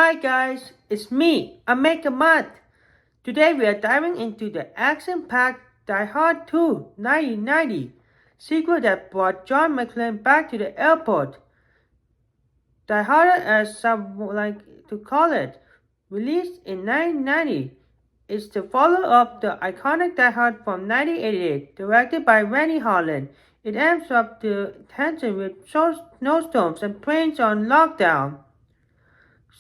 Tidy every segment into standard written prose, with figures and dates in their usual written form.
Hi guys, it's me, Ameka Matt. Today we are diving into the action-packed Die Hard 2 1990 sequel that brought John McClane back to the airport. Die Hard, as some like to call it, released in 1990, is the follow-up to the iconic Die Hard from 1988, directed by Renny Harlin. It amps up the tension with snowstorms and planes on lockdown.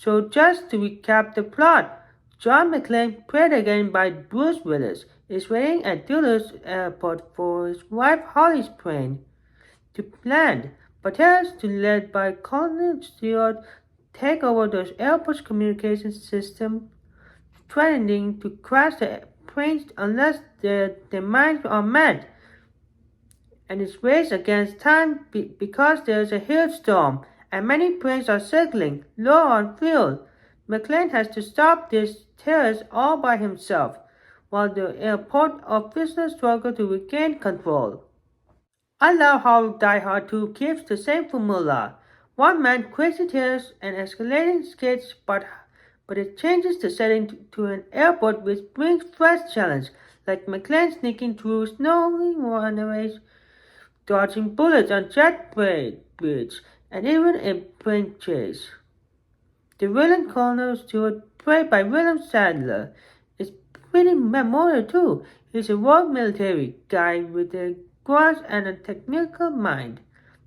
So just to recap the plot, John McClane, played again by Bruce Willis, is waiting at Dulles Airport for his wife Holly's plane to land, but terrorists led by Colonel Stewart take over the airport's communications system, threatening to crash the planes unless their demands are met. And it's raced against time because there's a hailstorm and many planes are circling, low on fuel. McClane has to stop these terrorists all by himself, while the airport officers struggle to regain control. I love how Die Hard 2 keeps the same formula. One man, crazy terrorists, and escalating skits, but it changes the setting to an airport which brings fresh challenge, like McClane sneaking through snowy runways, dodging bullets on jet bridge, and even a plane chase. The villain Colonel Stewart, played by William Sadler, is pretty memorable too. He's a rogue military guy with a grudge and a technical mind.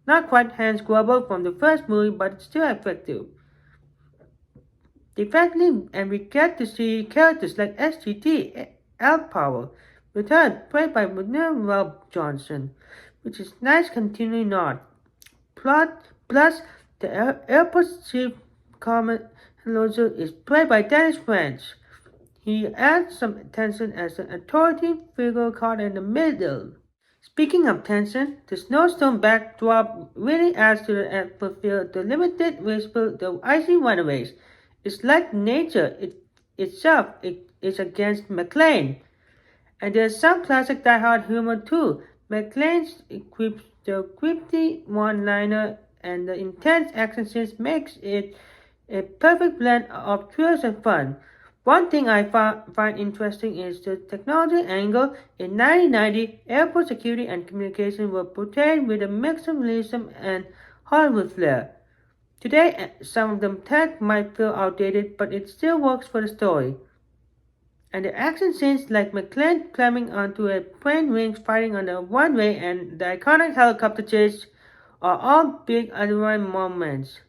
Not quite Hans Gruber from the first movie, but still effective. And we get to see characters like SGT, L Power, return, played by William Rob Johnson, which is nice continuing on. Plus, the airport chief Carmen Alonso is played by Dennis Franz. He adds some tension as an authority figure caught in the middle. Speaking of tension, the snowstorm backdrop really adds to the atmosphere. The limited visible, the icy runaways. It's like nature itself is against McClane. And there's some classic Die Hard humor too. McClane's equips the quippy one-liner and the intense action scenes makes it a perfect blend of thrills and fun. One thing I find interesting is the technology angle. In 1990, airport security and communication were portrayed with a mix of realism and Hollywood flair. Today, some of the tech might feel outdated, but it still works for the story. And the action scenes like McClane climbing onto a plane wings, fighting on the runway, and the iconic helicopter chase are all big adrenaline moments.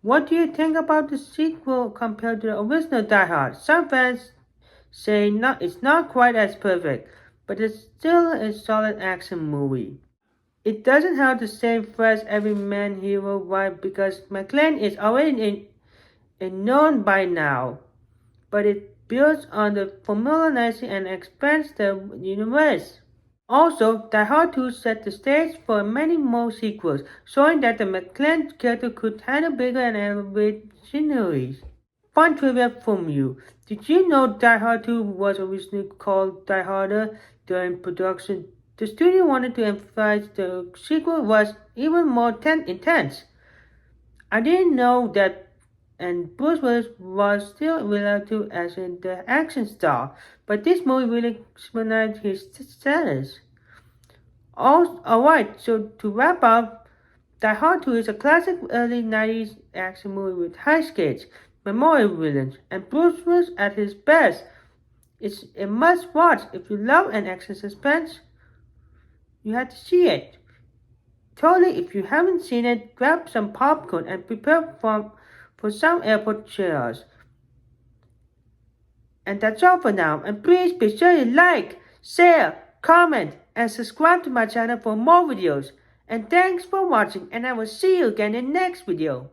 What do you think about the sequel compared to the original Die Hard? Some fans say it's not quite as perfect, but it's still a solid action movie. It doesn't have the same fresh everyman hero vibe because McClane is already known by now, but it builds on the formula nicely and expands the universe. Also, Die Hard 2 set the stage for many more sequels, showing that the McClane character could handle bigger and elevated sceneries. Fun trivia from you. Did you know Die Hard 2 was originally called Die Harder during production? The studio wanted to emphasize the sequel was even more intense. I didn't know that, and Bruce Willis was still relative as in the action star, but this movie really cemented his status. Alright, so to wrap up, Die Hard 2 is a classic early 90s action movie with high skates, memorable villains, and Bruce Willis at his best. It's a must watch. If you love an action suspense, you have to see it. Totally, if you haven't seen it, grab some popcorn and prepare for some airport cheers. And that's all for now. And please be sure you like, share, comment, and subscribe to my channel for more videos. And thanks for watching, and I will see you again in the next video.